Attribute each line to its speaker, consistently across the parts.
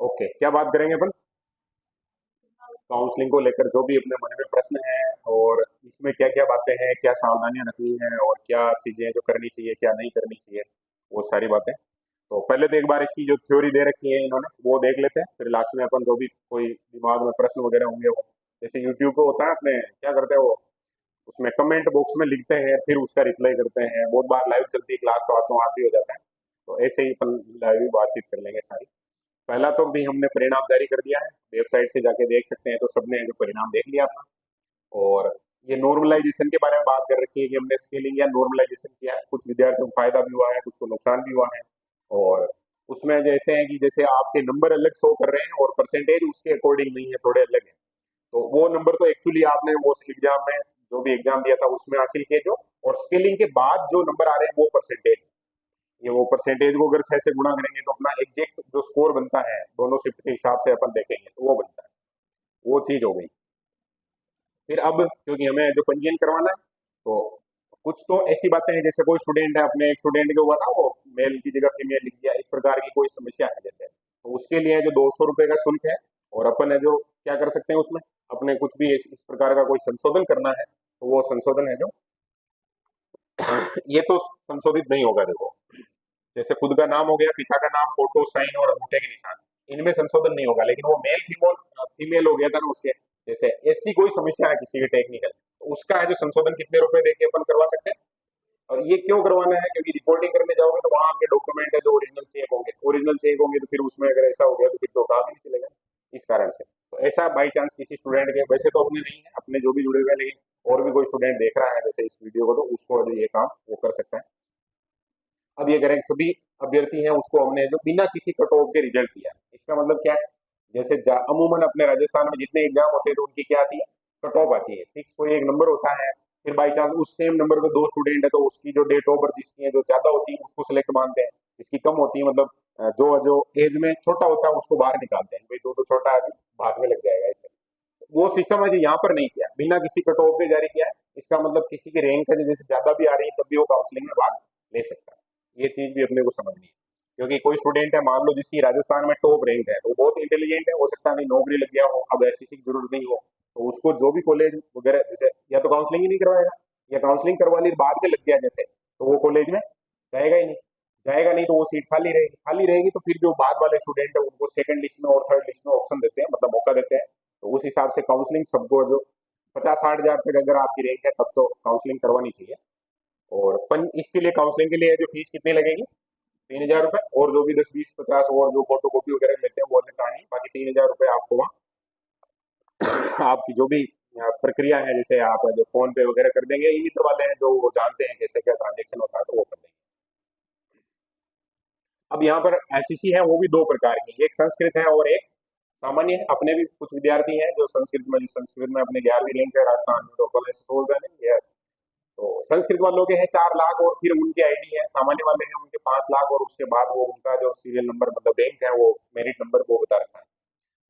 Speaker 1: Okay, क्या बात करेंगे अपन? काउंसलिंग को लेकर जो भी अपने मन में प्रश्न है, और इसमें क्या क्या बातें हैं, क्या सावधानियां रखनी है, और क्या चीजें जो करनी चाहिए क्या नहीं करनी चाहिए, वो सारी बातें। तो पहले तो एक बार इसकी जो थ्योरी दे रखी है इन्होंने वो देख लेते हैं, फिर लास्ट में अपन जो भी कोई दिमाग में प्रश्न वगैरह होंगे वो, जैसे यूट्यूब पे होता है अपने क्या करते हैं वो, उसमें कमेंट बॉक्स में लिखते हैं फिर उसका रिप्लाई करते हैं। बहुत बार लाइव चलती है क्लास तो हाथों हाथ भी हो जाता है। तो ऐसे ही अपन लाइव बातचीत कर लेंगे सारी। पहला तो भी हमने परिणाम जारी कर दिया है, वेबसाइट से जाके देख सकते हैं, तो सबने जो परिणाम देख लिया अपना। और ये नॉर्मलाइजेशन के बारे में बात कर रखी है कि हमने स्केलिंग या नॉर्मलाइजेशन किया है, कुछ विद्यार्थियों को फायदा भी हुआ है, कुछ को नुकसान भी हुआ है। और उसमें जैसे है कि जैसे आपके नंबर अलग शो कर रहे हैं और परसेंटेज उसके अकॉर्डिंग नहीं है, थोड़े अलग है। तो वो नंबर तो एक्चुअली आपने वो एग्जाम में जो भी एग्जाम दिया था उसमें हासिल किए जो, और स्केलिंग के बाद जो नंबर आ रहे हैं वो परसेंटेज। ये वो परसेंटेज को अगर 6 से गुणा करेंगे तो अपना एग्जैक्ट जो स्कोर बनता है दोनों शिफ्ट के हिसाब से अपन देखेंगे तो वो बनता है। वो चीज हो गई। फिर अब क्योंकि हमें जो पंजीयन करवाना है, तो कुछ तो ऐसी बातें हैं, जैसे कोई स्टूडेंट है, अपने एक स्टूडेंट के हुआ था वो मेल की जगह फीमेल लिख दिया, इस प्रकार की कोई समस्या है जैसे, तो उसके लिए जो 200 रुपए का शुल्क है। और अपन है जो क्या कर सकते हैं उसमें, अपने कुछ भी इस प्रकार का कोई संशोधन करना है तो वो संशोधन है जो ये तो संशोधित नहीं होगा। देखो, जैसे खुद का नाम हो गया, पिता का नाम, फोटो, साइन और अंगूठे के निशान, इनमें संशोधन नहीं होगा। लेकिन वो मेल फीमेल फीमेल हो गया था ना उसके, जैसे ऐसी कोई समस्या है किसी भी टेक्निकल, तो उसका है जो संशोधन कितने रुपए देके अपन करवा सकते हैं। और ये क्यों करवाना है, क्योंकि रिपोर्टिंग करने जाओगे तो वहां आपके डॉक्यूमेंट है जो ओरिजिनल चेक होंगे, ओरिजिनल चेक होंगे तो फिर उसमें अगर ऐसा हो गया तो फिर तो काम ही नहीं चलेगा। इस कारण से तो ऐसा बाई चांस किसी स्टूडेंट के, वैसे तो अपने नहीं है, अपने जो भी जुड़े हुए हैं, लेकिन और भी कोई स्टूडेंट देख रहा है जैसे इस वीडियो को, तो उसको जो ये काम वो कर सकता है। अब ये करें, सभी अभ्यर्थी हैं उसको हमने जो बिना किसी कट ऑफ के रिजल्ट दिया, इसका मतलब क्या है, जैसे अमूमन अपने राजस्थान में जितने एग्जाम होते हैं तो उनकी क्या आती है, कट ऑफ आती है, फिक्स कोई एक नंबर होता है। फिर बाई चांस उस सेम नंबर पे दो स्टूडेंट है तो उसकी जो डेट ऑफ बर्थ जिसकी है जो ज्यादा होती है उसको सिलेक्ट मानते हैं, जिसकी कम होती है मतलब जो जो एज में छोटा होता है उसको बाहर निकालते हैं, भाई दो तो छोटा आदमी भाग में लग जाएगा ऐसे। वो सिस्टम है जो यहाँ पर नहीं किया, बिना किसी कट ऑफ के जारी किया है। इसका मतलब किसी की रैंक है जैसे ज्यादा भी आ रही है तब भी वो काउंसलिंग में भाग ले सकता है। ये चीज भी अपने को समझनी है, क्योंकि कोई स्टूडेंट है मान लो जिसकी राजस्थान में टॉप रैंक है, तो वो बहुत इंटेलिजेंट है, हो सकता है नहीं नौकरी लग गया हो, अब एसटीसी की जरूरत नहीं हो, तो उसको जो भी कॉलेज वगैरह जैसे या तो काउंसलिंग ही नहीं करवाएगा, या काउंसलिंग करवा ली बाद में लग गया जैसे, तो वो कॉलेज में जाएगा ही नहीं। जाएगा नहीं तो वो सीट खाली रहेगी, खाली रहेगी तो फिर जो बाद वाले स्टूडेंट है उनको सेकंड लिस्ट में और थर्ड लिस्ट में ऑप्शन देते हैं, मतलब मौका देते हैं। तो उस हिसाब से काउंसलिंग सबको जो 50-60 हजार तक अगर आपकी रैंक है तब तो काउंसलिंग करवानी चाहिए। और इसके लिए काउंसलिंग के लिए जो फीस कितनी लगेगी, 3,000 रुपए, और जो भी 10, 20, 50 और जो फोटो कॉपी वगैरह लेते हैं वो अलग कहानी, बाकी 3,000 रुपए आपको वहाँ आपकी जो भी प्रक्रिया है, जैसे आप जो फोन पे वगैरह कर देंगे, ये मित्र वाले हैं जो वो जानते हैं कैसे क्या ट्रांजेक्शन होता है तो वो कर देंगे। अब यहाँ पर एसटीसी है वो भी दो प्रकार की, एक संस्कृत है और एक सामान्य है। अपने भी कुछ विद्यार्थी हैं जो संस्कृत में अपने 11वीं रैंक है राजस्थान में, तो कल ऐसे सोच रहे हैं। तो संस्कृत वालों के हैं 4 लाख, और फिर उनके आईडी है। सामान्य वाले हैं उनके 5 लाख, और उसके बाद वो उनका जो सीरियल नंबर मतलब बैंक है वो मेरिट नंबर वो बता रखा है।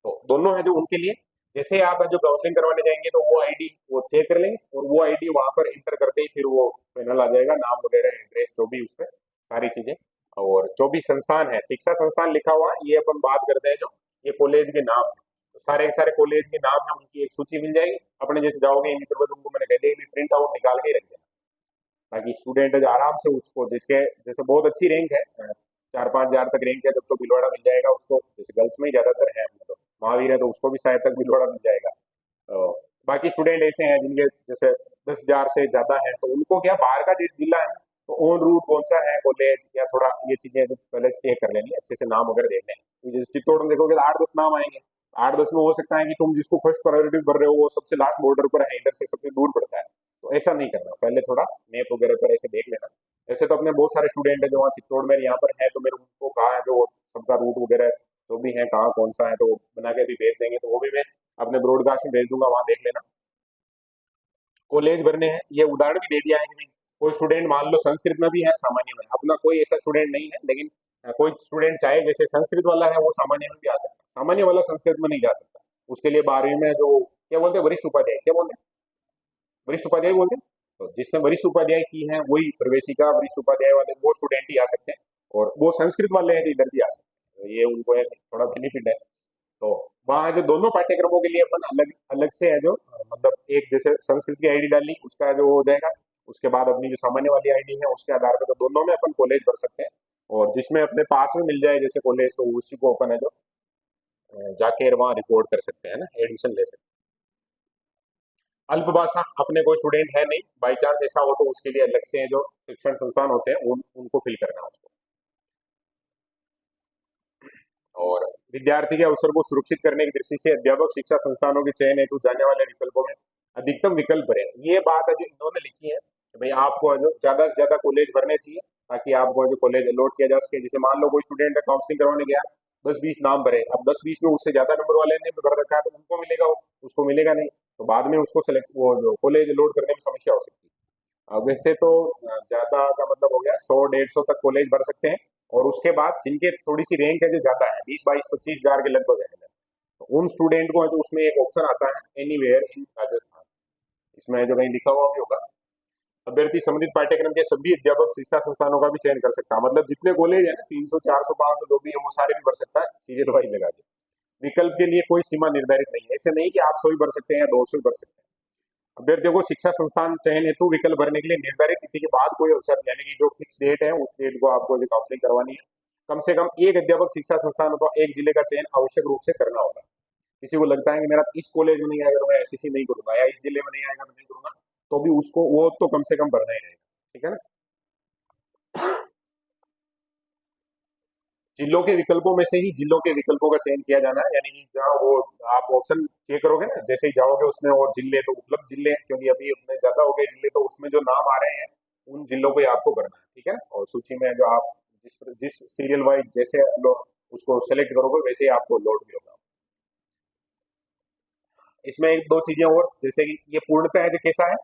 Speaker 1: तो दोनों है जो उनके लिए, जैसे आप जो काउंसलिंग करवाने जाएंगे तो वो आईडी वो चेक कर लेंगे, और वो आईडी वहां पर इंटर करते ही फिर वो पैनल आ जाएगा, नाम वगैरह एड्रेस जो भी उस पर सारी चीजें। और जो भी संस्थान है, शिक्षा संस्थान लिखा हुआ है, ये अपन बात करते हैं जो ये कॉलेज के नाम है, तो सारे के सारे कॉलेज के नाम है, उनकी एक सूची मिल जाएगी। अपने जैसे जाओगे इन मित्र को, तुमको मैंने कह दिया प्रिंट आउट निकाल के ही रख देना, ताकि स्टूडेंट जो आराम से उसको, जिसके जैसे बहुत अच्छी रैंक है 4-5 हजार तक रैंक है, तब तो बिलवाड़ा मिल जाएगा उसको, जैसे गर्ल्स में ही ज्यादातर है अपने तो, महावीर है तो उसको भी शायद तक बिलवाड़ा मिल जाएगा। बाकी स्टूडेंट ऐसे हैं जिनके जैसे 10 हजार से ज्यादा है, तो उनको क्या बाहर का जिस जिला है तो ऑन रूट कौन सा है कॉलेज या थोड़ा ये चीजें जो पहले चेक कर लेनी, अच्छे से नाम वगैरह देख लें। तो जैसे चित्तौड़ में देखोगे तो 8-10 नाम आएंगे, 8-10 में हो सकता है कि तुम जिसको फर्स्ट प्रायोरिटी भर रहे हो वो सबसे लास्ट बॉर्डर पर है, इधर से सबसे दूर पड़ता है। तो ऐसा नहीं करना, पहले थोड़ा मैप वगैरह पर ऐसे देख लेना। ऐसे तो अपने बहुत सारे स्टूडेंट है जो वहाँ चित्तौड़ में यहाँ पर है, तो मेरे उनको कहा है जो सबका रूट वगैरह जो भी है कहाँ कौन सा है तो बना के भी भेज देंगे, तो वो भी मैं अपने ब्रॉडकास्ट में भेज दूंगा, वहां देख लेना। कॉलेज भरने हैं, ये उदाहरण भी दे दिया है कि नहीं, कोई स्टूडेंट मान लो संस्कृत में भी है, सामान्य में अपना कोई ऐसा स्टूडेंट नहीं है, लेकिन कोई स्टूडेंट चाहे जैसे संस्कृत वाला है वो सामान्य में भी आ सकता है, सामान्य वाला संस्कृत में नहीं जा सकता। उसके लिए 12वीं में जो क्या बोलते हैं वरिष्ठ उपाध्याय, क्या बोलते हैं, वरिष्ठ उपाध्याय बोलते हैं। तो जिसने वरिष्ठ उपाध्याय की है वही प्रवेशिका वरिष्ठ उपाध्याय वाले वो स्टूडेंट ही आ सकते हैं, और वो संस्कृत वाले हैं तो इधर भी आ सकते तो ये उनको एक थोड़ा बेनिफिट है। तो वहाँ जो दोनों पाठ्यक्रमों के लिए अपन अलग अलग से है जो मतलब एक जैसे संस्कृत की आईडी डाली उसका जो हो जाएगा, उसके बाद अपनी जो सामान्य वाली आईडी है उसके आधार पर तो दोनों में अपन कॉलेज भर सकते हैं। और जिसमें अपने पास में मिल जाए जैसे कॉलेज तो उसी को अपन है जो जाके वहाँ रिपोर्ट कर सकते हैं ना, एडमिशन ले सकते हैं। अल्पभाषा अपने कोई स्टूडेंट है नहीं, बाई चांस ऐसा हो तो उसके लिए अलग से जो शिक्षण संस्थान होते हैं उनको फिल करना है उसको। और विद्यार्थी के अवसर को सुरक्षित करने की दृष्टि से अध्यापक शिक्षा संस्थानों के चयन हेतु जाने वाले विकल्पों में अधिकतम विकल्प भरे। ये बात है जो इन्होंने लिखी है कि भाई आपको जो ज्यादा से ज्यादा कॉलेज भरने चाहिए ताकि आपको जो कॉलेज अलॉट किया जा सके। जैसे मान लो कोई स्टूडेंट है काउंसलिंग करवाने गया, 10-20 नाम भरे, अब 10-20 में उससे ज्यादा नंबर वाले ने भर रखा है तो उनको मिलेगा, उसको मिलेगा नहीं, तो बाद में उसको सेलेक्ट वो जो कॉलेज अलॉट करने में समस्या हो सकती है। अब वैसे तो ज्यादा का मतलब हो गया 100-150 तक कॉलेज भर सकते हैं। और उसके बाद जिनके थोड़ी सी रैंक है जो ज्यादा है 20-22-25 हजार के लगभग है, तो उन स्टूडेंट को जो उसमें एक ऑप्शन आता है एनीवेयर इन राजस्थान, इसमें जो कहीं लिखा हुआ भी होगा, अभ्यर्थी संबंधित पाठ्यक्रम के सभी अध्यापक शिक्षा संस्थानों का भी चयन कर सकता है। मतलब जितने कॉलेज है ना 300-400-500 जो भी है वो सारे भी भर सकता है सीरियल वाइज लगा के। विकल्प के लिए कोई सीमा निर्धारित नहीं है, ऐसे नहीं कि आप 100 ही भर सकते हैं या 200 ही भर सकते हैं। अभ्यर्थियों को शिक्षा संस्थान चयन हेतु विकल्प भरने के लिए निर्धारित तिथि के बाद कोई अवसर, यानी कि जो फिक्स डेट है उस डेट को आपको जो काउंसलिंग करवानी है, कम से कम एक अध्यापक शिक्षा संस्थान अथवा एक जिले का चयन आवश्यक रूप से करना होगा। किसी को लगता है कि मेरा इस कॉलेज में नहीं आएगा तो मैं एसटीसी नहीं करूंगा, या इस जिले में नहीं आएगा तो नहीं करूंगा, तो भी उसको वो तो कम से कम भरना ही रहेगा। ठीक है ना। जिलों के विकल्पों में से ही जिलों के विकल्पों का चयन किया जाना है, यानी कि जहाँ वो आप ऑप्शन चेक करोगे ना जैसे ही जाओगे उसमें, और जिले तो उपलब्ध जिले हैं क्योंकि अभी उतने ज्यादा हो गए जिले, तो उसमें जो नाम आ रहे हैं उन जिलों को ही आपको भरना है। ठीक है ना। और सूची में जो आप जिस जिस सीरियल वाइज जैसे उसको सेलेक्ट करोगे वैसे ही आपको लोड भी होगा। इसमें एक दो चीजें और, जैसे कि ये पूर्णतः है जो कैसा है,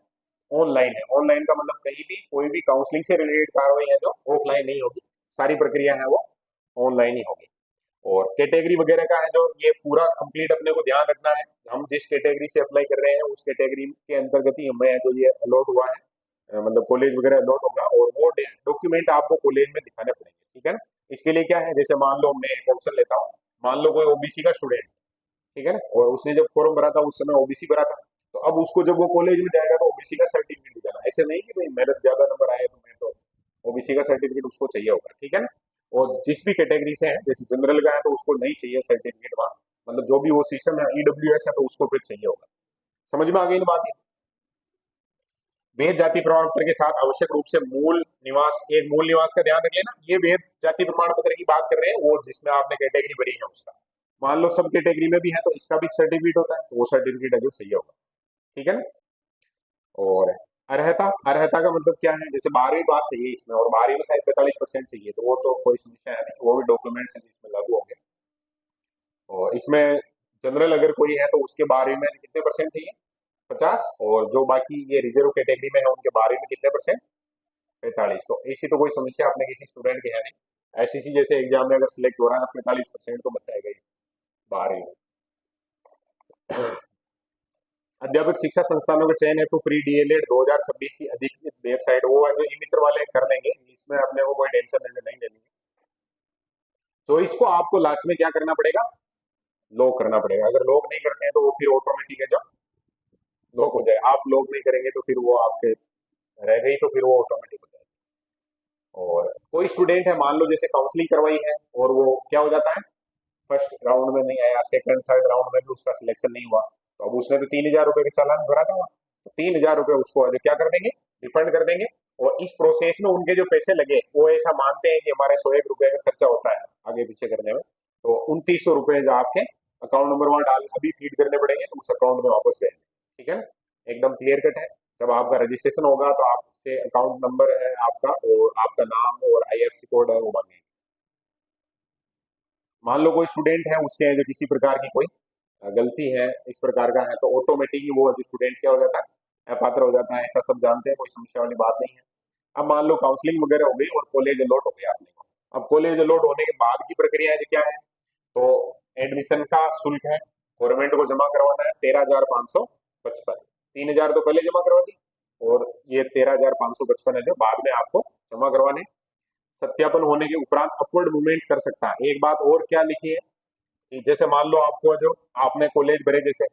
Speaker 1: ऑनलाइन है। ऑनलाइन का मतलब कहीं भी कोई भी काउंसलिंग से रिलेटेड कार्रवाई है जो ऑफलाइन नहीं होगी, सारी प्रक्रिया है वो ऑनलाइन ही होगी। और कैटेगरी वगैरह का है जो ये पूरा कंप्लीट अपने को ध्यान रखना है, हम जिस कैटेगरी से अप्लाई कर रहे हैं उस कैटेगरी के अंतर्गत ही हमें जो ये अलॉट हुआ है मतलब कॉलेज वगैरह अलॉट होगा, और वो डॉक्यूमेंट आपको कॉलेज में दिखाने पड़ेंगे। ठीक है ना। इसके लिए क्या है, जैसे मान लो मैं एक ऑप्शन लेता हूँ, मान लो कोई ओबीसी का स्टूडेंट, ठीक है ना, और उसने जब फॉर्म भरा था उस समय ओबीसी भरा था, तो अब उसको जब वो कॉलेज में जाएगा तो ओबीसी का सर्टिफिकेट दिखाना। ऐसे नहीं कि भाई मेरे ज्यादा नंबर आए तो मैं तो, ओबीसी का सर्टिफिकेट उसको चाहिए होगा। ठीक है ना। और जिस भी कैटेगरी से है, जैसे जनरल का है तो उसको नहीं चाहिए सर्टिफिकेट वहाँ, मतलब जो भी वो सिस्टम है ईडब्ल्यूएस है तो उसको फिर चाहिए होगा। समझ में आ गई ना बात। वेद जाति प्रमाण पत्र के साथ आवश्यक रूप से मूल निवास, एक मूल निवास का ध्यान रखिए ना, ये वेद जाति प्रमाण पत्र की बात कर रहे हैं वो जिसमें आपने कैटेगरी भरी है उसका। मान लो सब कैटेगरी में भी है तो इसका भी सर्टिफिकेट होता है, तो वो सर्टिफिकेट है जो चाहिए होगा। ठीक है ना। और अर्हता, अर्हता का मतलब क्या है, जैसे 12वीं पास चाहिए इसमें, और 12वीं में शायद 45% चाहिए, तो वो तो कोई समस्या है नहीं, वो भी डॉक्यूमेंट्स हैं जिसमें लागू होंगे। और इसमें जनरल अगर कोई है तो उसके 12वीं में कितने परसेंट चाहिए, 50, और जो बाकी ये रिजर्व कैटेगरी में है उनके 12वीं में कितने परसेंट, 45। तो ऐसी तो कोई समस्या अपने किसी स्टूडेंट की है नहीं। एसटीसी जैसे एग्जाम में अगर सिलेक्ट हो रहा है 45% तो बताएगा ही 12वीं में। अध्यापक शिक्षा संस्थानों के चयन हेतु प्री डीएलएड 2026 की अधिकृत वेबसाइट, वो है जो ई मित्र वाले कर लेंगे, इसमें अपने को कोई टेंशन नहीं लेनी है। तो इसको आपको लास्ट में क्या करना पड़ेगा, लॉक करना पड़ेगा। अगर लॉक नहीं करते हैं तो वो फिर ऑटोमेटिक है जो लॉक हो जाए, आप लॉक नहीं करेंगे तो फिर वो आपके रह गई, तो फिर वो ऑटोमेटिक हो जाएगा। और कोई स्टूडेंट है मान लो जैसे काउंसलिंग करवाई है और वो क्या हो जाता है, फर्स्ट राउंड में नहीं आया, सेकंड थर्ड राउंड में भी उसका सिलेक्शन नहीं हुआ, तो अब उसने तो 3,000 रुपए का चालान भरा था, तो 3,000 रुपए उसको क्या कर देंगे, रिफंड कर देंगे। और इस प्रोसेस में उनके जो पैसे लगे वो ऐसा मानते हैं कि हमारे 101 रुपए का खर्चा होता है आगे पीछे करने में, तो 2,900 रुपए जो आपके अकाउंट नंबर वहां डाल अभी फीड करने पड़ेंगे तो उस अकाउंट में वापस गए। ठीक है ना। एकदम क्लियर कट है। जब आपका रजिस्ट्रेशन होगा तो आपसे अकाउंट नंबर है आपका और आपका नाम और आईएफएससी कोड है वो मांगेंगे। मान लो कोई स्टूडेंट है उसके जो किसी प्रकार की कोई गलती है इस प्रकार का है, तो ऑटोमेटिकली वो जो स्टूडेंट क्या हो जाता है, अपात्र हो जाता है, ऐसा सब जानते हैं, कोई समस्या वाली बात नहीं है। अब मान लो काउंसलिंग वगैरह हो गई और कॉलेज अलॉट हो गया आपने को, अब कॉलेज अलॉट होने के बाद की प्रक्रिया है क्या है, तो एडमिशन का शुल्क है, गवर्नमेंट को जमा करवाना है 13,555। 3,000 तो पहले जमा करवा दी, और ये 13,555 है जो बाद में आपको जमा करवाने। सत्यापन होने के उपरांत अपवर्ड मूवमेंट कर सकता है। एक बात और क्या लिखी है कि जैसे मान लो आपको जो आपने कॉलेज भरे जैसे,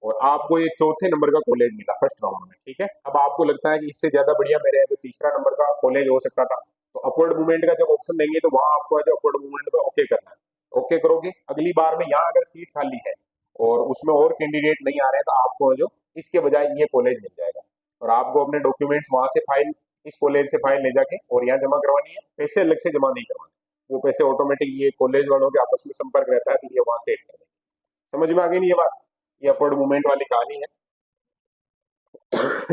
Speaker 1: और आपको ये चौथे नंबर का कॉलेज मिला फर्स्ट राउंड में, ठीक है। अब आपको लगता है कि इससे ज्यादा बढ़िया मेरे जो तीसरा नंबर का कॉलेज हो सकता था, तो अपवर्ड मूवमेंट का जब ऑप्शन देंगे तो वहां आपको जो अपवर्ड मूवमेंट पे ओके करना है। ओके करोगे, अगली बार में यहाँ अगर सीट खाली है और उसमें और कैंडिडेट नहीं आ रहे हैं तो आपको जो इसके बजाय ये कॉलेज मिल जाएगा, और आपको अपने डॉक्यूमेंट्स वहां से फाइल, इस कॉलेज से फाइल ले जाके और यहाँ जमा करवानी है। पैसे अलग से जमा नहीं करवाने, वो पैसे ऑटोमेटिक ये कॉलेज वालों के आपस में संपर्क रहता है तो ये वहां से कर देंगे। समझ में आ गई नहीं ये बात? ये अपवर्ड मूवमेंट वाली कहानी है।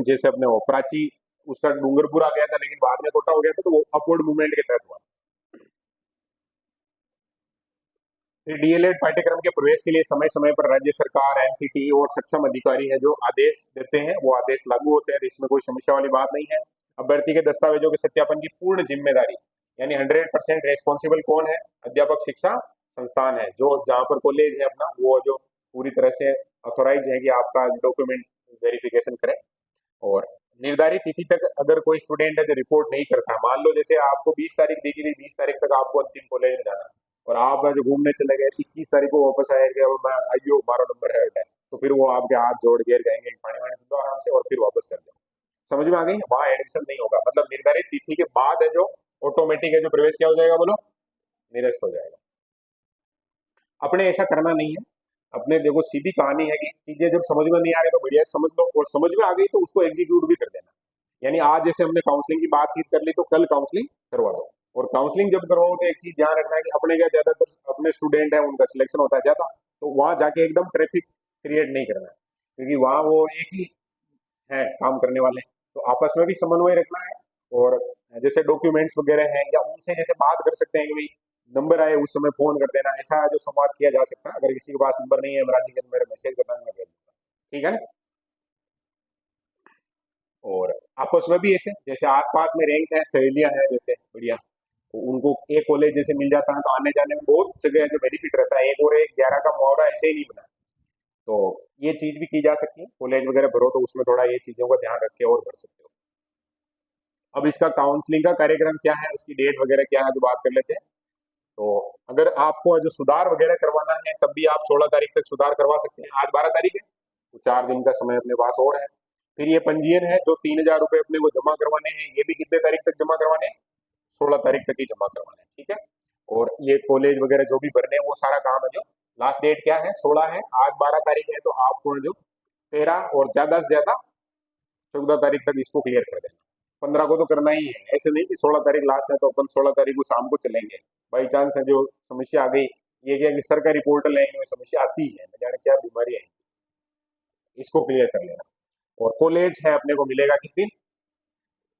Speaker 1: जैसे अपने वो प्राची, उसका डूंगरपुर आ गया था लेकिन बाद में कोटा हो गया था, तो वो अपवर्ड मूवमेंट के तहत हुआ। फिर डीएलएड पाठ्यक्रम के प्रवेश के लिए समय समय पर राज्य सरकार, एनसीटी और सक्षम अधिकारी है जो आदेश देते हैं, वो आदेश लागू होते हैं। इसमें कोई समस्या वाली बात नहीं है। अभ्यर्थी के दस्तावेजों के सत्यापन की पूर्ण जिम्मेदारी, यानी 100% रेस्पॉन्सिबल कौन है? अध्यापक शिक्षा संस्थान है, जो जहाँ पर कॉलेज है अपना, वो जो पूरी तरह से अथोराइज है कि आपका डॉक्यूमेंट वेरिफिकेशन करें। और निर्धारित तिथि तक अगर कोई स्टूडेंट है जो रिपोर्ट नहीं करता, मान लो जैसे आपको 20 तारीख दी गई, 20 तारीख तक आपको अंतिम कॉलेज में जाना, और आप जो घूमने चले गए 21 तारीख को वापस आए गए और मैं आइयो हमारा नंबर है, तो फिर वो आपके हाथ जोड़ के कहेंगे पानी वानी पी लो आराम से और फिर वापस कर दो। समझ में आ गई? वहां एडमिशन नहीं होगा, मतलब निर्धारित तिथि के बाद है जो ऑटोमेटिक है जो प्रवेश क्या हो जाएगा, बोलो, निरस्त हो जाएगा। अपने ऐसा करना नहीं है। अपने देखो सीधी कहानी है कि चीजें जब समझ में नहीं आ रही तो बढ़िया समझ लो, और समझ में आ गई तो उसको एग्जीक्यूट भी कर देना। यानी आज जैसे हमने काउंसलिंग की बातचीत कर ली तो कल काउंसलिंग करवा दो। और काउंसलिंग जब करवाओ तो एक चीज ध्यान रखना है कि अपने क्या ज्यादातर अपने स्टूडेंट है उनका सिलेक्शन होता है ज्यादा, तो वहां जाके एकदम ट्रैफिक क्रिएट नहीं करना है, क्योंकि वहां वो एक ही है काम करने वाले, तो आपस में भी समन्वय रखना है। और जैसे डॉक्यूमेंट्स वगैरह हैं या उनसे जैसे बात कर सकते हैं कि भाई नंबर आए उस समय फोन कर देना, ऐसा जो संवाद किया जा सकता है। अगर किसी के पास नंबर नहीं है मराठी के, मेरे मैसेज करना, मैं भेज दूंगा, ठीक है ना। और आपस में भी ऐसे जैसे आसपास में रैंक है, सहेलियां हैं जैसे बढ़िया, तो उनको एक कॉलेज जैसे मिल जाता है तो आने जाने में बहुत जगह है जो बेनिफिट रहता है। एक और एक 11 का मुहावरा ऐसे ही नहीं बना, तो ये चीज भी की जा सकती है। कॉलेज वगैरह भरो तो उसमें थोड़ा ये चीजों का ध्यान रख के और भर सकते हो। अब इसका काउंसलिंग का कार्यक्रम क्या है, उसकी डेट वगैरह क्या है, जो बात कर लेते हैं। तो अगर आपको जो सुधार वगैरह करवाना है तब भी आप 16 तारीख तक सुधार करवा सकते हैं। आज 12 तारीख है, तो 4 दिन का समय अपने पास और है। फिर ये पंजीयन है जो 3,000 रुपए अपने को जमा करवाने हैं, ये भी कितने तारीख तक जमा करवाने हैं? 16 तारीख तक ही जमा करवाने हैं, ठीक है। और ये कॉलेज वगैरह जो भी भरने हैं वो सारा काम है जो लास्ट डेट क्या है, 16 है, आज 12 तारीख है, तो आपको जो 13 और ज्यादा से ज्यादा 14 तारीख तक इसको क्लियर कर देना। 15 को तो करना ही है, ऐसे नहीं कि 16 तारीख लास्ट है तो अपन 16 तारीख को शाम को चलेंगे। बाई चांस है जो समस्या आ गई, ये क्या कि सरकारी पोर्टल है इनमें समस्या आती है, न जाने क्या बीमारी है, इसको क्लियर कर लेना। और कॉलेज है अपने को मिलेगा किस दिन,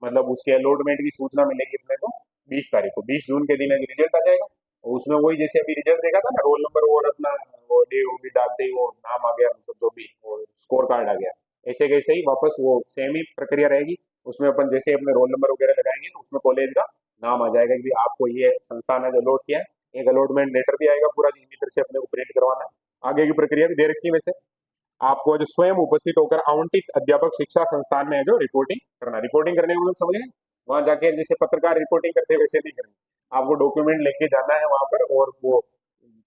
Speaker 1: मतलब उसके अलॉटमेंट की सूचना मिलेगी अपने को 20 तारीख को, 20 जून के दिन अभी रिजल्ट आ जाएगा। और उसमें वही जैसे अभी रिजल्ट देखा था ना, रोल नंबर और अपना वो डे वो भी डालते ही वो नाम आ गया, मतलब जो भी वो स्कोर कार्ड आ गया, ऐसे कैसे ही वापस वो सेम ही प्रक्रिया रहेगी। उसमें अपन जैसे अपने रोल नंबर वगैरह लगाएंगे तो उसमें कॉलेज का नाम आ जाएगा कि आपको ये संस्थान है जो अलॉट किया है। एक अलॉटमेंट लेटर भी आएगा पूरा, जिस तरह से अपने को प्रिंट करवाना है। आगे की प्रक्रिया भी दे रखी है वैसे। आपको जो स्वयं उपस्थित होकर आवंटित अध्यापक शिक्षा संस्थान में है जो रिपोर्टिंग करना, रिपोर्टिंग करने को समझ गए, वहां जाके जैसे पत्रकार रिपोर्टिंग करते हैं वैसे नहीं करनी। आपको डॉक्यूमेंट लेके जाना है वहां पर, और वो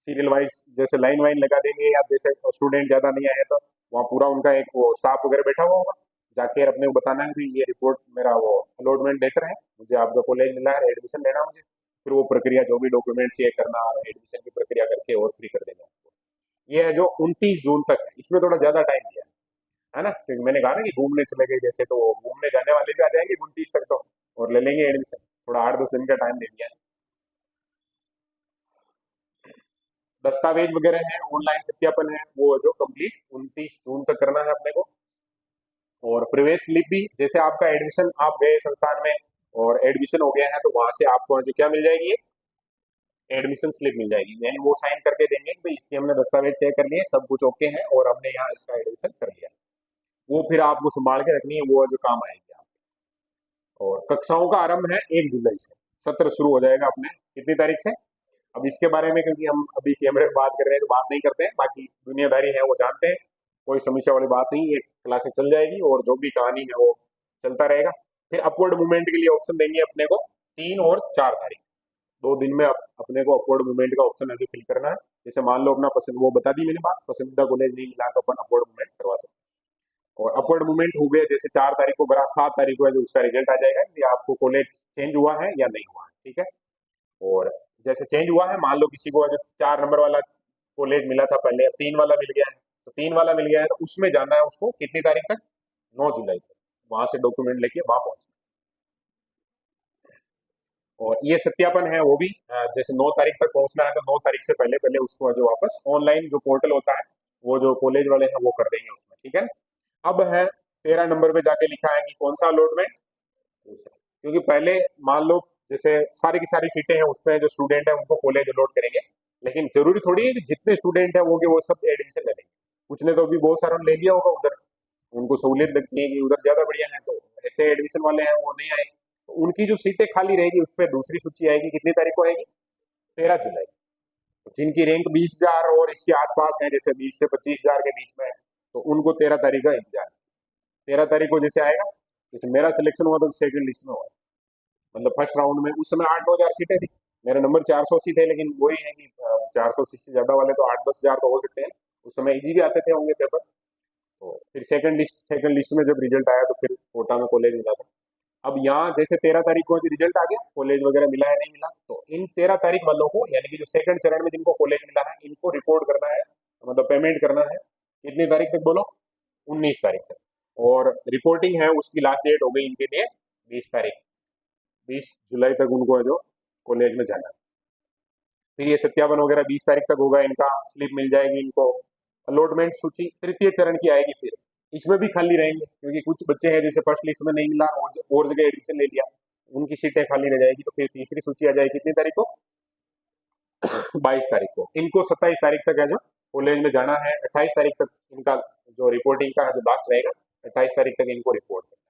Speaker 1: सीरियल वाइज जैसे लाइन वाइन लगा देंगे, या जैसे स्टूडेंट ज्यादा नहीं आए तो वहाँ पूरा उनका एक वो स्टाफ वगैरह बैठा हुआ होगा, जाके अपने को बताना है कि ये रिपोर्ट मेरा वो अलॉटमेंट लेटर है, मुझे आपका कॉलेज मिला है, एडमिशन लेना है मुझे। फिर वो प्रक्रिया जो भी डॉक्यूमेंट चेक करना, एडमिशन की प्रक्रिया करके और फ्री कर देना आपको। ये है जो 29 जून तक है, इसमें थोड़ा ज्यादा टाइम दिया है ना, क्योंकि मैंने कहा ना कि घूमने चले गए जैसे, तो घूमने जाने वाले भी आ जाएंगे 29 तक तो, और ले लेंगे एडमिशन। थोड़ा 8-10 दिन का टाइम दे दिया है। दस्तावेज वगैरह है, ऑनलाइन सत्यापन है, वो जो कंप्लीट 29 जून तक करना है अपने को। और प्रवेश स्लिप भी, जैसे आपका एडमिशन आप गए संस्थान में और एडमिशन हो गया है तो वहां से आपको जो क्या मिल जाएगी, एडमिशन स्लिप मिल जाएगी, यानी वो साइन करके देंगे कि भाई इसके हमने दस्तावेज चेक कर लिए, सब कुछ ओके है और हमने यहाँ इसका एडमिशन कर लिया। वो फिर आपको संभाल के रखनी है, वो जो काम आएगी आप। और कक्षाओं का आरंभ है 1 जुलाई से, सत्र शुरू हो जाएगा अपने कितनी तारीख से। अब इसके बारे में क्योंकि हम अभी कैमरे पर बात कर रहे हैं तो बात नहीं करते हैं, बाकी दुनियादारी है वो जानते हैं, कोई समस्या वाली बात नहीं, एक क्लासें चल जाएगी और जो भी कहानी है वो चलता रहेगा। फिर अपवर्ड मूवमेंट के लिए ऑप्शन देंगे अपने को 3 और 4 तारीख, 2 दिन में अपने को अपवर्ड मूवमेंट का ऑप्शन है जो फिल करना है। जैसे मान लो अपना पसंद, वो बता दी मैंने बात, पसंदीदा कॉलेज नहीं मिला तो अपन अपवर्ड मूवमेंट करवा सकते हैं। और अपवर्ड मूवमेंट हो गया, जैसे 4 तारीख को भरा, 7 तारीख को है जो उसका रिजल्ट आ जाएगा कि आपको कॉलेज चेंज हुआ है या नहीं हुआ है, ठीक है। और जैसे चेंज हुआ है, मान लो किसी को जो 4 नंबर वाला कॉलेज मिला था पहले, अब 3 वाला मिल गया है, तो 3 वाला मिल गया है तो उसमें जाना है उसको कितनी तारीख तक, 9 जुलाई तक, वहां से डॉक्यूमेंट लेके वहां पहुंचना। और ये सत्यापन है वो भी जैसे 9 तारीख तक पहुंचना है तो 9 तारीख से पहले पहले उसको जो वापस ऑनलाइन जो पोर्टल होता है वो जो कॉलेज वाले हैं वो कर देंगे उसमें, ठीक है। अब है 13 नंबर पे जाके लिखा है कि कौन सा अलॉटमेंट, क्योंकि पहले मान लो जैसे सारी की सारी सीटें हैं उसमें जो स्टूडेंट है उनको कॉलेज अलॉट करेंगे, लेकिन जरूरी थोड़ी है कि जितने स्टूडेंट है वो सब एडमिशन ले लेंगे। कुछ ने तो अभी बहुत सारा ले लिया होगा उधर, उनको सहूलियत लगती है कि उधर ज्यादा बढ़िया है, तो ऐसे एडमिशन वाले हैं वो नहीं आए, तो उनकी जो सीटें खाली रहेगी उस पर दूसरी सूची आएगी, कितनी तारीख को आएगी, 13 जुलाई। तो जिनकी रैंक 20,000 और इसके आसपास है, जैसे 20 से 25,000 के बीच में है, तो उनको 13 तारीख का इंतजार। 13 तारीख को जैसे आएगा, जैसे मेरा सिलेक्शन हुआ तो सेकंड लिस्ट में हुआ, मतलब फर्स्ट राउंड में उस समय 8-9 हजार सीटें थी, मेरा नंबर 480 थे, लेकिन वही है कि 480 से ज्यादा वाले तो 8-10 हजार तो हो सकते हैं, उस समय इजी भी आते थे होंगे पेपर। तो फिर सेकंड लिस्ट में जब रिजल्ट आया तो फिर कोटा में कॉलेज मिला था। अब यहाँ जैसे 13 तारीख को रिजल्ट आ गया, कॉलेज वगैरह मिला है नहीं मिला, तो इन 13 तारीख वालों को, यानी कि जो सेकंड चरण में जिनको कॉलेज मिला है, इनको रिपोर्ट करना है, मतलब पेमेंट करना है, कितनी तारीख तक बोलो, 19 तारीख तक। और रिपोर्टिंग है उसकी लास्ट डेट हो गई इनके लिए 20 तारीख, 20 जुलाई तक उनको है जो कॉलेज में जाना है। फिर ये सत्यापन वगैरह 20 तारीख तक होगा, इनका स्लिप मिल जाएगी इनको। अलॉटमेंट सूची तृतीय चरण की आएगी, फिर इसमें भी खाली रहेंगे क्योंकि कुछ बच्चे हैं जैसे फर्स्ट लिस्ट में नहीं मिला और जगह एडमिशन ले लिया, उनकी सीटें खाली रह जाएगी, तो फिर तीसरी सूची आ जाएगी कितनी तारीख को, 22 तारीख को। इनको 27 तारीख तक है जो कॉलेज में जाना है, 28 तारीख तक इनका जो रिपोर्टिंग का जो लास्ट रहेगा, 28 तारीख तक इनको रिपोर्ट करना है।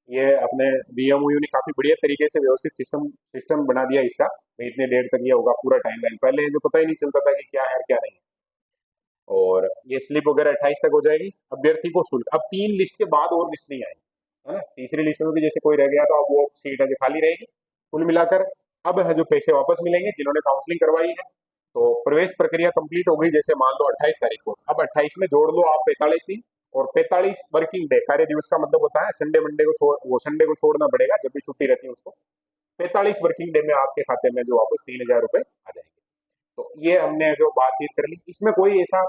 Speaker 1: ये अपने बीएमओयू ने काफी बढ़िया तरीके से व्यवस्थित सिस्टम सिस्टम बना दिया इसका, इतने देर तक ये होगा पूरा टाइमलाइन, पहले जो पता ही नहीं चलता था कि क्या है क्या नहीं है। और ये स्लिप वगैरह 28 तक हो जाएगी। अभ्यर्थी को शुल्क, अब 3 लिस्ट के बाद और लिस्ट नहीं आएगी, है ना, तीसरी लिस्ट में भी जैसे कोई रह गया तो अब वो सीट है जो खाली रहेगी। कुल मिलाकर अब है जो पैसे वापस मिलेंगे जिन्होंने काउंसलिंग करवाई है। तो प्रवेश प्रक्रिया कंप्लीट हो गई, जैसे मान लो 28 तारीख को, अब 28 में जोड़ लो आप 45 दिन, और 45 वर्किंग डे, कार्य दिवस का मतलब होता है संडे मंडे को छोड़, वो संडे को छोड़ना पड़ेगा जब भी छुट्टी रहती है उसको, 45 वर्किंग डे में आपके खाते में जो वापस 3,000 रुपए आ जाएंगे। तो ये हमने जो बातचीत कर ली, इसमें कोई ऐसा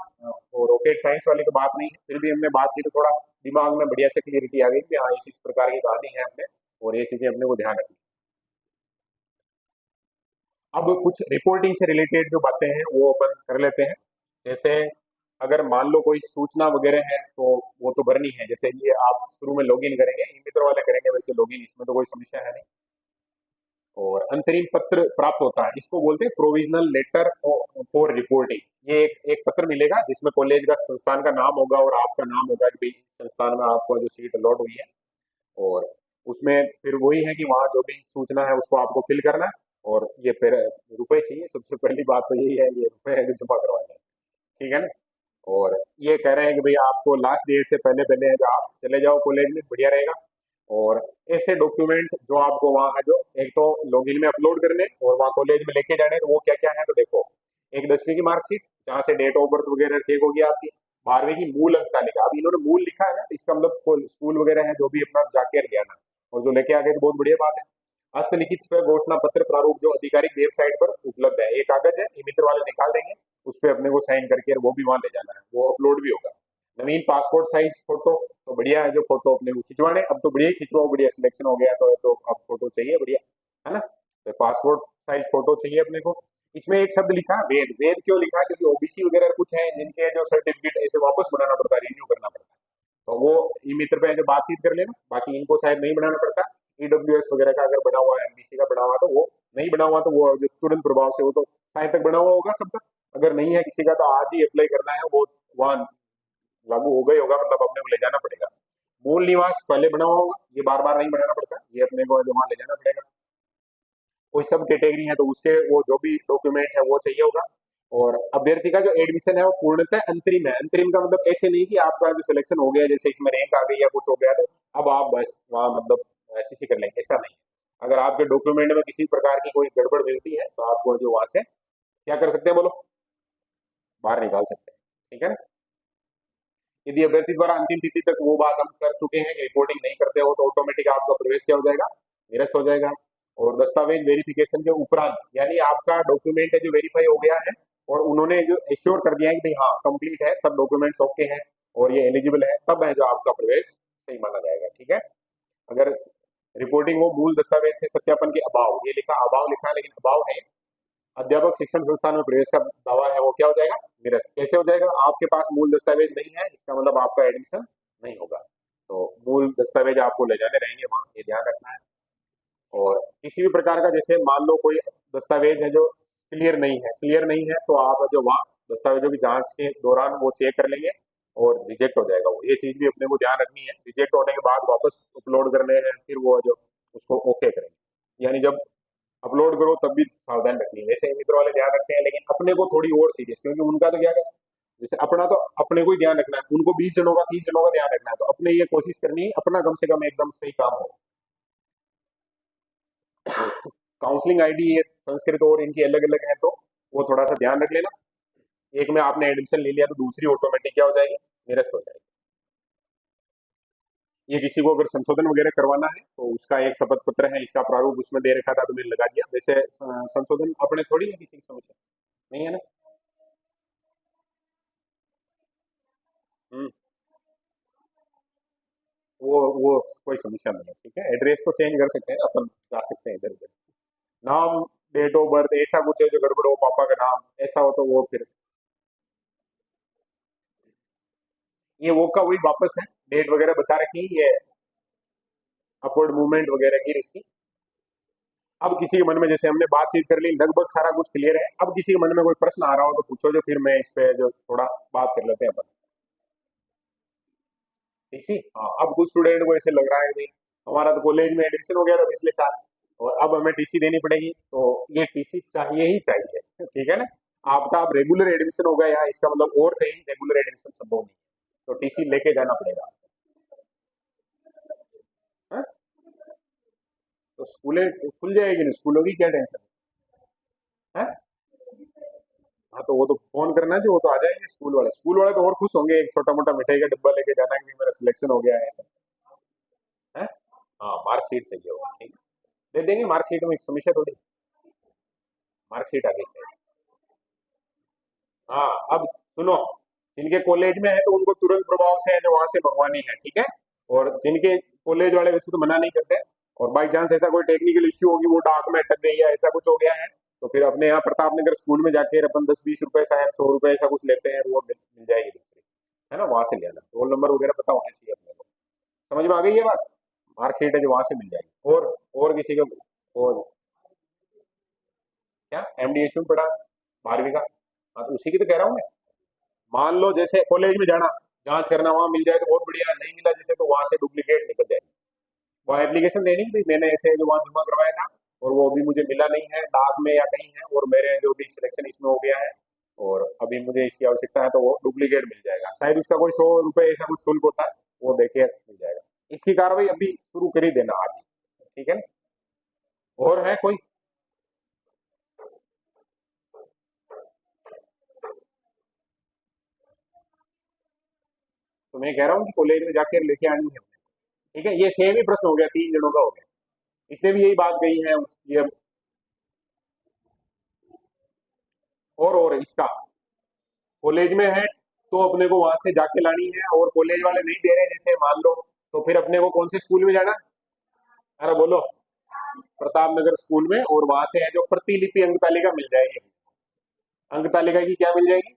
Speaker 1: रॉकेट साइंस वाली तो बात नहीं है, फिर भी हमने बात की तो थोड़ा दिमाग में बढ़िया से क्लियरिटी आ गई कि हाँ इस प्रकार की कहानी है अपने, और ये चीजें अपने को ध्यान रखनी। अब कुछ रिपोर्टिंग से रिलेटेड जो बातें हैं वो अपन कर लेते हैं। जैसे अगर मान लो कोई सूचना वगैरह है तो वो तो भरनी है, जैसे ये आप शुरू में लॉगिन करेंगे, ई मित्र वाले करेंगे वैसे लॉगिन, इसमें तो कोई समस्या है नहीं। और अंतरिम पत्र प्राप्त होता है, इसको बोलते हैं प्रोविजनल लेटर फॉर रिपोर्टिंग। ये एक पत्र मिलेगा जिसमें कॉलेज का संस्थान का नाम होगा और आपका नाम होगा कि भाई संस्थान में आपको जो सीट अलॉट हुई है। और उसमें फिर वही है कि वहाँ जो भी सूचना है उसको आपको फिल करना है, और ये फिर रुपए चाहिए, सबसे पहली बात तो यही है, ये रुपए है जो जमा करवाने हैं, ठीक है ना। और ये कह रहे हैं कि भैया आपको लास्ट डेट से पहले पहले है जो आप चले जाओ कॉलेज में, बढ़िया रहेगा। और ऐसे डॉक्यूमेंट जो आपको वहाँ है जो एक तो लॉगिन में अपलोड करने और वहाँ कॉलेज में लेके जाने, तो वो क्या क्या है, तो देखो, एक 10वीं की मार्कशीट जहाँ से डेट ऑफ बर्थ वगैरह चेक होगी आपकी, 12वीं की मूल अंक तालिका, अब इन्होंने मूल लिखा है ना, इसका मतलब स्कूल वगैरह है जो भी अपना जाके गया ना, और जो लेके आ गए तो बहुत बढ़िया बात है। हस्तलिखित स्व घोषणा पत्र प्रारूप जो आधिकारिक वेबसाइट पर उपलब्ध है, एक कागज है, ई मित्र वाले निकाल देंगे, उस पर अपने को साइन करके वो भी वहां ले जाना है, वो अपलोड भी होगा। नवीन पासपोर्ट साइज फोटो, तो बढ़िया है जो फोटो अपने को खिंचवाने, अब तो बढ़िया खिंचवाओ, बढ़िया सिलेक्शन हो गया तो अब फोटो चाहिए बढ़िया, है ना। तो पासपोर्ट साइज फोटो चाहिए अपने को। इसमें एक शब्द लिखा है वेद, वेद क्यों लिखा है, क्योंकि ओबीसी वगैरह कुछ है जिनके जो सर्टिफिकेट ऐसे वापस बनाना पड़ता है, रिन्यू करना पड़ता है, तो वो ई मित्र पे जो बातचीत कर लेना, बाकी इनको शायद नहीं बनाना पड़ता। ईडब्ल्यूएस वगैरह का अगर बना हुआ है, एमबीसी का बना हुआ है, तो वो नहीं बना हुआ तो वो जो तुरंत प्रभाव से वो तो साइन तक बना हुआ होगा सबका, अगर नहीं है किसी का तो आज ही अप्लाई करना है, वो वहाँ लागू हो गई होगा, मतलब अपने को ले जाना पड़ेगा। मूल निवास पहले बना हुआ होगा, ये बार बार नहीं बनाना पड़ता, ये अपने को जो वहाँ ले जाना पड़ेगा। कोई सब कैटेगरी है तो उसके वो जो भी डॉक्यूमेंट है वो चाहिए होगा। और अभ्यर्थी का जो एडमिशन है वो पूर्णतः अंतरिम है, अंतरिम का मतलब ऐसे नहीं कि आपका जो सिलेक्शन हो गया, जैसे इसमें रैंक आ गई या कुछ हो गया तो अब आप बस वहाँ मतलब ऐसे कर लेंगे, ऐसा नहीं है। अगर आपके डॉक्यूमेंट में किसी प्रकार की कोई गड़बड़ मिलती है तो आपको जो वहां से क्या कर सकते हैं बोलो, बाहर निकाल सकते हैं। ठीक है ना। यदि अभ्यर्थी द्वारा अंतिम तिथि तक वो बात हम कर चुके हैं कि रिपोर्टिंग नहीं करते हो तो ऑटोमेटिक आपका प्रवेश क्या हो जाएगा, निरस्त हो जाएगा। और दस्तावेज वेरिफिकेशन के उपरांत यानी आपका डॉक्यूमेंट है जो वेरीफाई हो गया है और उन्होंने जो एश्योर कर दिया है कि भाई हाँ कंप्लीट है, सब डॉक्यूमेंट्स ओके हैं और ये एलिजिबल है, तब है जो आपका प्रवेश सही माना जाएगा। ठीक है। अगर रिपोर्टिंग हो मूल दस्तावेज से सत्यापन के अभाव, ये लिखा अभाव लिखा है लेकिन अभाव है, अध्यापक शिक्षण संस्थान में प्रवेश का दावा है वो क्या हो जाएगा, निरस्त। कैसे हो जाएगा, आपके पास मूल दस्तावेज नहीं है इसका मतलब आपका एडमिशन नहीं होगा। तो मूल दस्तावेज आपको ले जाने रहेंगे वहां, ये ध्यान रखना है। और किसी भी प्रकार का जैसे मान लो कोई दस्तावेज है जो क्लियर नहीं है तो आप जो वहाँ दस्तावेजों की जांच के दौरान वो चेक कर लेंगे और रिजेक्ट हो जाएगा वो, ये चीज भी अपने को ध्यान रखनी है। रिजेक्ट होने के बाद वापस अपलोड करने हैं, फिर वो जो उसको ओके करेंगे, यानी जब अपलोड करो तब भी सावधान रखनी है। वैसे मित्र वाले ध्यान रखते हैं लेकिन अपने को थोड़ी और सीरियस, क्योंकि उनका तो क्या है, जैसे अपना तो अपने को ही ध्यान रखना है, उनको 20 जनों का 30 जनों का ध्यान रखना है, तो अपने ये कोशिश करनी है अपना कम से कम एकदम सही काम हो। काउंसलिंग आईडी ये संस्कृत और इनकी अलग अलग है तो वो थोड़ा सा ध्यान रख लेना। एक में आपने एडमिशन ले लिया तो दूसरी ऑटोमेटिक क्या हो जाएगी, निरस्त हो जाएगी। ये किसी को अगर संशोधन वगैरह करवाना है तो उसका एक शपथ पत्र है, इसका प्रारूप उसमें दे रखा था तो मैंने लगा दिया। वैसे संशोधन अपने थोड़ी है, किसी की समस्या नहीं है ना। हम्म, वो कोई समस्या नहीं है। ठीक है, एड्रेस तो चेंज कर सकते हैं अपन, जा सकते हैं इधर उधर। नाम, डेट ऑफ बर्थ ऐसा कुछ है जो गड़बड़ हो, पापा का नाम ऐसा हो तो वो फिर ये वो का वही वापस है, डेट वगैरह बता रखी है, ये अपवर्ड मूवमेंट वगैरह की इसकी। अब किसी के मन में जैसे हमने बातचीत कर ली लगभग सारा कुछ क्लियर है, अब किसी के मन में कोई प्रश्न आ रहा हो तो पूछो, जो फिर मैं इस पे जो थोड़ा बात कर लेते हैं अपन। टीसी, हाँ अब कुछ स्टूडेंट को ऐसे लग रहा है भाई हमारा तो कॉलेज में एडमिशन हो गया था पिछले साल और अब हमें टीसी देनी पड़ेगी, तो ये टीसी चाहिए ही चाहिए। ठीक है ना। आपका अब रेगुलर एडमिशन हो गया है इसका मतलब और कहीं रेगुलर एडमिशन संभव नहीं है, तो टीसी लेके जाना पड़ेगा। हाँ? तो स्कूलें खुल जाएगी ना, स्कूलों की क्या टेंशन है। हाँ? हाँ तो वो तो फोन करना जो वो तो आ जाएंगे स्कूल वाले तो और खुश होंगे, एक छोटा मोटा मिठाई का डिब्बा लेके जाना कि मेरा सिलेक्शन हो गया है ऐसा। है। हाँ मार्कशीट चाहिए होगा, ठीक है। दे देंगे मार्कशीट में, एक समस्या थोड़ी, मार्कशीट आगे चाहिए। हाँ अब सुनो, जिनके कॉलेज में है तो उनको तुरंत प्रभाव से है जो वहां से मंगवानी है। ठीक है। और जिनके कॉलेज वाले वैसे तो मना नहीं करते, और बाई चांस ऐसा कोई टेक्निकल इश्यू होगी, वो डाक में अटक गई है ऐसा कुछ हो गया है, तो फिर अपने यहाँ प्रताप नगर स्कूल में जाके अपन 10-20 रुपए शायद 100 रुपए ऐसा कुछ लेते हैं, वो मिल जाएगी दूसरी, है ना, वहां से लेना। रोल नंबर वगैरह पता होना चाहिए अपने को। समझ में आ गई ये बात। मार्कशीट है जो वहां से मिल जाएगी। और किसी को और क्या एमडीएस में पढ़ा 12वीं का, हाँ तो उसी की तो कह रहा हूँ मैं। मान लो जैसे कॉलेज में जाना, जांच करना, वहां मिल जाए तो बहुत बढ़िया, नहीं मिला जैसे तो वहां से डुप्लीकेट निकल जाएगी। वहाँ एप्लीकेशन देनी थी, मैंने ऐसे जो वहाँ जमा करवाया था और वो अभी मुझे मिला नहीं है, डाक में या कहीं है, और मेरे जो भी सिलेक्शन इसमें हो गया है और अभी मुझे इसकी आवश्यकता है, तो वो डुप्लीकेट मिल जाएगा। शायद उसका कोई 100 रुपए ऐसा कुछ शुल्क होता है, वो देके मिल जाएगा। इसकी कार्रवाई अभी शुरू कर ही देना आज ही। ठीक है ना? और है कोई? तो मैं कह रहा हूँ कि कॉलेज में जाकर लेके आनी है। ठीक है, ये सेम ही प्रश्न हो गया, 3 जनों का हो गया। इसने भी यही बात कही है ये। और इसका कॉलेज में है तो अपने को वहां से जाके लानी है, और कॉलेज वाले नहीं दे रहे जैसे मान लो, तो फिर अपने को कौन से स्कूल में जाना, अरे बोलो, प्रताप नगर स्कूल में, और वहां से है जो प्रतिलिपि अंक तालिका मिल जाएगी। अंक तालिका की क्या मिल जाएगी,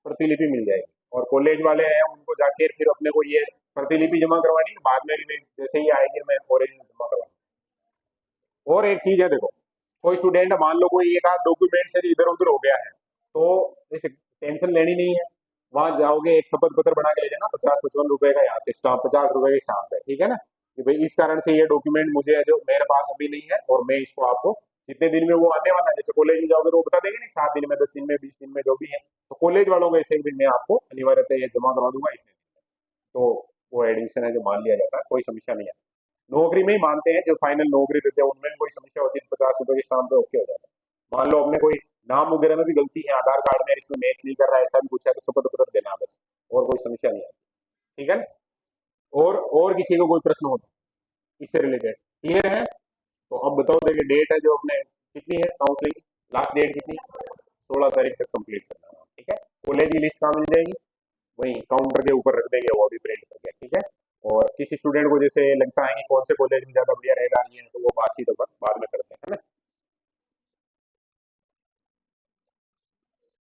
Speaker 1: प्रतिलिपि मिल जाएगी। और कॉलेज वाले हैं उनको जाके फिर अपने को ये प्रतिलिपि जमा करवानी है, बाद में भी जैसे ही आएगी मैं ओरिजिनल जमा करवाऊंगा। और एक चीज है देखो, कोई स्टूडेंट मान लो कोई एक आध डॉक्यूमेंट से इधर उधर हो गया है, तो जैसे टेंशन लेनी नहीं है। वहां जाओगे एक शपथ पत्र बना के ले जाना, 50-55 रुपए का, यहाँ से स्टाम्प 50 रुपए की स्टाम्प है, ठीक है ना, कि भाई इस कारण से ये डॉक्यूमेंट मुझे है जो मेरे पास अभी नहीं है, और मैं इसको आपको जितने दिन में वो आने वाला है, जैसे कॉलेज में जाओगे तो वो बता देंगे नहीं 7 दिन में, 10 दिन में, 20 दिन में, जो भी है, तो कॉलेज वालों को ऐसे भी मैं आपको अनिवार्यतः ये जमा करवा दूंगा इतने दिन में। तो वो एडमिशन है जो मान लिया जाता है, कोई समस्या नहीं है। नौकरी में ही मानते हैं, जो फाइनल नौकरी देते हैं उनमें कोई समस्या होती है, 50 रुपए के स्टाम्प पे ओके हो जाता है। मान लो अपने कोई नाम वगैरह में भी गलती है, आधार कार्ड में इसमें मैच नहीं कर रहा है, ऐसा भी कुछ है, तो शपथ पत्र देना बस, और कोई समस्या नहीं आती। ठीक है ना? और किसी को कोई प्रश्न हो इससे रिलेटेड? क्लियर है? तो अब बताओ, देखिए डेट है जो अपने, कितनी है काउंसलिंग, लास्ट डेट कितनी, 16 तारीख तक कंप्लीट करना है। ठीक है? कॉलेज की लिस्ट कहाँ मिल जाएगी? वही काउंटर के ऊपर रख देंगे, वो अभी प्रिंट करके। ठीक है? और किसी स्टूडेंट को जैसे लगता है कि कौन से कॉलेज में ज्यादा बढ़िया रहेगा, नहीं है, तो वो बातचीत अपन बाद में करते हैं।